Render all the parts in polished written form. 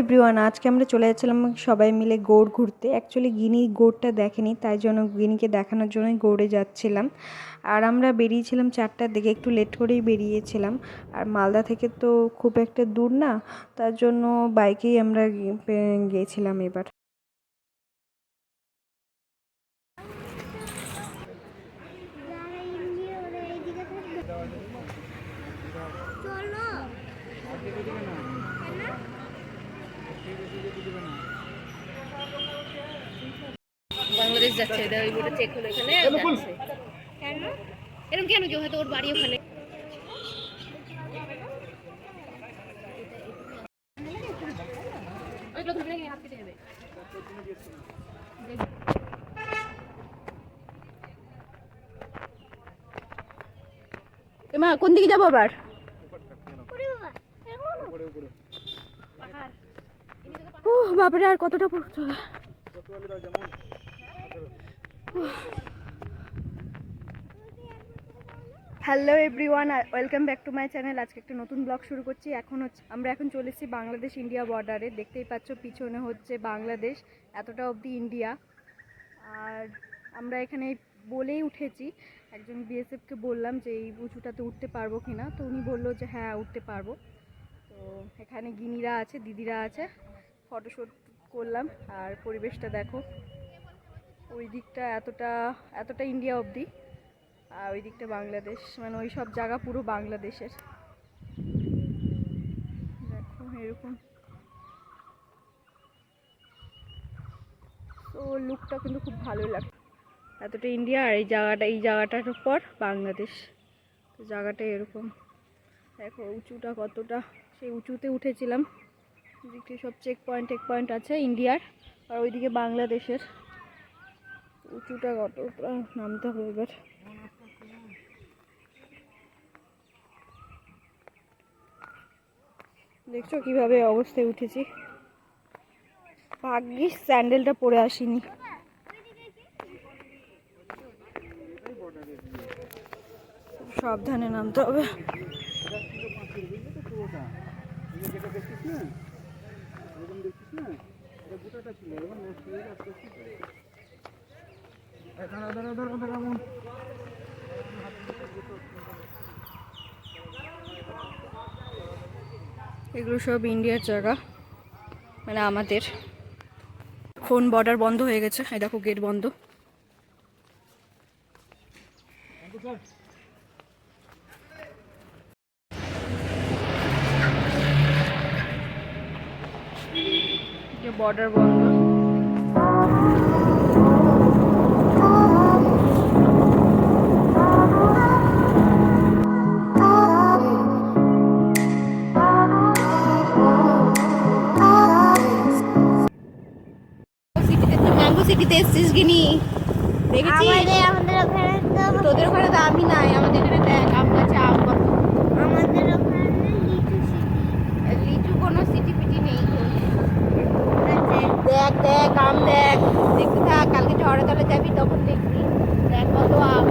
Everyone, আজকে আমরা চলে যাচ্ছিলাম সবাই মিলে গৌড় ঘুরতে। অ্যাকচুয়ালি গিনি গৌড়টা দেখেনি, তাই জন্য গিনিকে দেখানোর জন্যই গৌড়ে যাচ্ছিলাম। আর আমরা বেরিয়েছিলাম 4টার দিকে, একটু লেট করেই বেরিয়েছিলাম। আর মালদা থেকে তো খুব একটা দূর না, তার জন্য বাইকেই আমরা গিয়েছিলাম এবার। বাংলাদেশ যাচ্ছে, ওই বোর্ডে চেক হলো এখানে যাচ্ছে। কেন এরকম কেন? কেউ হয়তো ওর বাড়ি ওখানে। মা কোন দিকে যাবো আবার? বাবারে আর কতটা পড়তে হবে। Hello everyone, welcome back to my channel. আজকে একটা নতুন ব্লগ শুরু করছি। আমরা এখন চলে এসেছি বাংলাদেশ ইন্ডিয়া বর্ডারে। দেখতেই পাচ্ছ পিছনে হচ্ছে বাংলাদেশ, এতটা অবধি ইন্ডিয়া। আর আমরা এখানে বলেই উঠেছি, একজন বিএসএফকে বললাম যে এই উঁচুটাতে উঠতে পারবো কিনা, তো উনি বললো যে হ্যাঁ উঠতে পারবো। তো এখানে গিনিরা আছে, দিদিরা আছে, ফটোশ্যুট করলাম। আর পরিবেশটা দেখো, ওই দিকটা এতটা ইন্ডিয়া অবধি, আর ওই দিকটা বাংলাদেশ, মানে ওই সব জায়গা পুরো বাংলাদেশের। দেখো এরকম, তো লুকটা কিন্তু খুব ভালো লাগে। এতটা ইন্ডিয়া আর এই জায়গাটার উপর বাংলাদেশ। তো জায়গাটা এরকম দেখো, উঁচুটা কতটা, সেই উঁচুতে উঠেছিলাম। দিকটি সব চেক পয়েন্ট আছে ইন্ডিয়ার, আর ওইদিকে বাংলাদেশের। উঁচুটা কতটা নামতে হবে এবার। দেখছো কিভাবে অবস্থায় উঠেছি। ভাগ্যিস স্যান্ডেলটা পরে আসিনি। সাবধানে নামতে হবে। এগুলো সব ইন্ডিয়ার জায়গা, মানে আমাদের। এখন বর্ডার বন্ধ হয়ে গেছে, এই দেখো গেট বন্ধ। বর্ডার বন্ধ। সিটিতে এসছিস গিনি, দেখেছিস? তোদের ওখানে তো আমি নাই, আমাদের এখানে দেখ আম গাছে আম কত। আমাদের ওখানে লিচু কোনো সিটি পিটি নেই। দেখ আম দেখ, দেখতে থাক, কালকে ঝড়ে তলে যাবি তখন দেখবি, দেখ কত আম।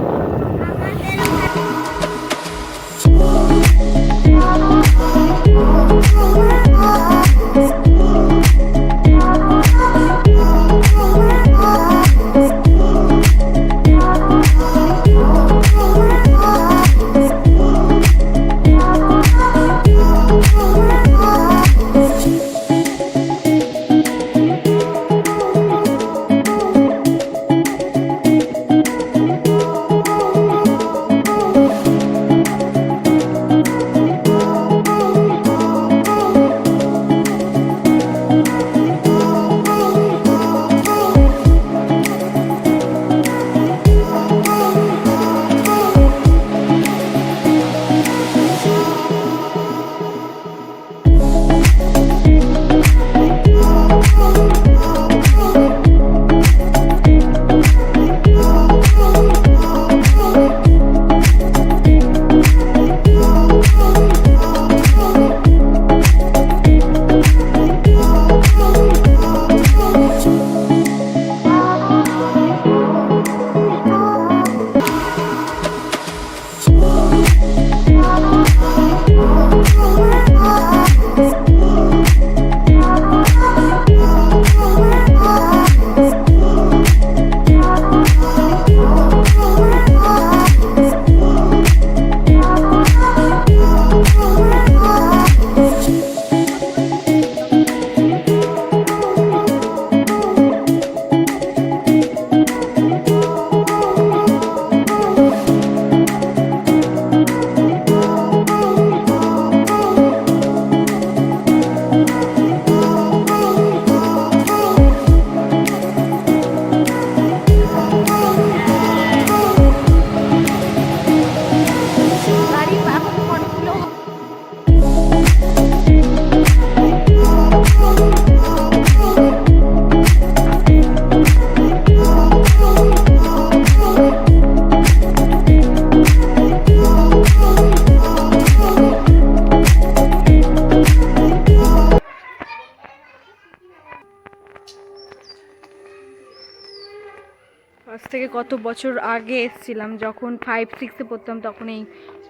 থেকে কত বছর আগে এসেছিলাম, যখন 5-6-এ পড়তাম তখন এই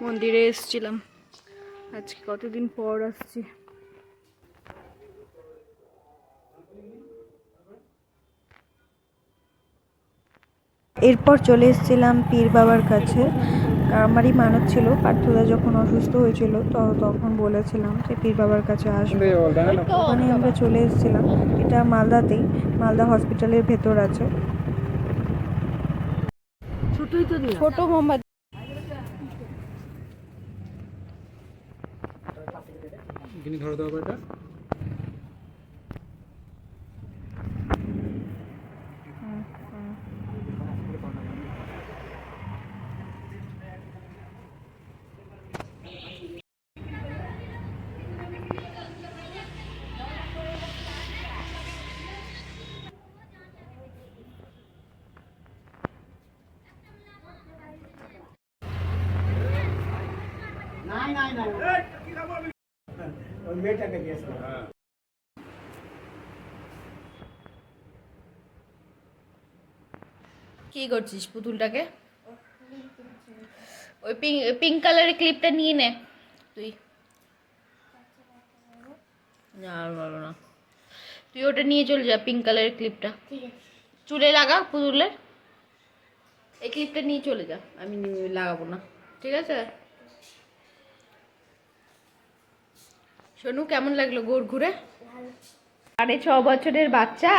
মন্দিরে এসেছিলাম। আজকে কতদিন পর আসছি। এরপর চলে এসেছিলাম পীর বাবার কাছে। আমারই মানত ছিল, পার্থদা যখন অসুস্থ হয়েছিল তখন বলেছিলাম যে পীর বাবার কাছে আসবো। ওখানে আমরা চলে এসেছিলাম। এটা মালদাতেই, মালদা হসপিটালের ভেতর আছে। ছোট মোহাম্মদ ধরে দেওয়া এটা ওই মেয়েটাকে দিয়েছিলাম। কি করছিস পুতুলটাকে? ওই পিঙ্ক কালারের ক্লিপটা নিয়ে নে তুই। না আর বলো না, তুই ওটা নিয়ে চলে যা, পিঙ্ক কালারের ক্লিপটা চুলে লাগা পুতুলের। এই ক্লিপটা নিয়ে চলে যা, আমি লাগাবো না, ঠিক আছে? সোনু কেমন লাগলো গোর ঘুরে? 6.5 বছরের বাচ্চা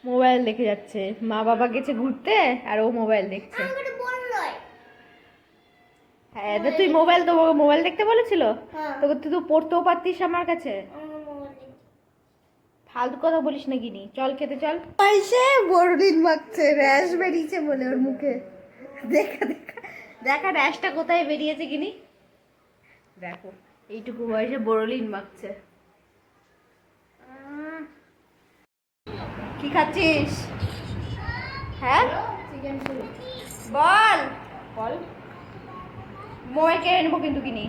মোবাইল দেখে যাচ্ছে, মা বাবা গেছে ঘুরতে আর ও মোবাইল দেখছে। হ্যাঁ তো তুই মোবাইল দেখতে বলেছিল তোকে, তুই তো পড়তেও পারতিস আমার কাছে। ফালতু কথা বলিস না গিনি, চল খেতে চল। পয়সে বড়দিন মাখছে, র্যাশ বেরিয়েছে বলে ওর মুখে। দেখা দেখা দেখা র্যাশটা কোথায় বেরিয়েছে গিনি, দেখো এইটুকু বয়সে বোরোলিন মাখছে। কি খাচ্ছিস? হ্যাঁ বল বল, মোবাইল কেড়ে নেবো কিন্তু কিনি।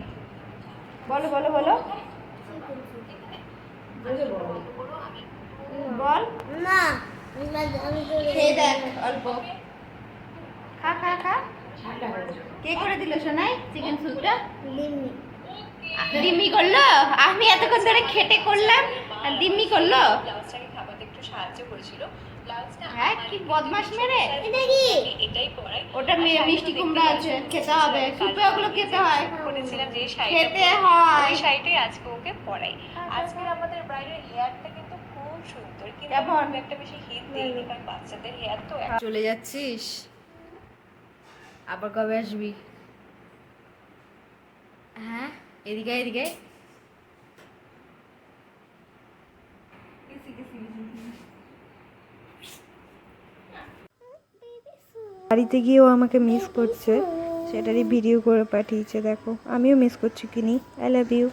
বলো বলো বলো বল না খেয়ে দেখ অল্প, খা খা খা। কে করে দিল সোনাই চিকেন স্যুপটা? দিম্মি করলো? আমি এতক্ষণ ধরে খেটে করলাম আর দিম্মি করলো? হ্যাঁ কি বদমাশ মেরে। এটা কি? ওটা মিষ্টি কুমড়া আছে, খেতে হবে, সুপে ওগুলো খেতে হয়, বলেছিলাম যে খেতে হয়। ওই শাড়িটাই আজকে ওকে পরাই। আজকে আমাদের ব্রাইডের হেয়ারটা কিন্তু খুব সুন্দর, কিন্তু কেমন? খুব একটা বেশি হিট দেয়নি, কারণ বাচ্চাদের হেয়ার তো চলে যাচ্ছিস? আবার কবে আসবি? হ্যাঁ এদিকে এদিকে। বাড়িতে গিয়েও আমাকে মিস করছে, সেটারই ভিডিও করে পাঠিয়েছে। দেখো আমিও মিস করছি কিনি। I love you.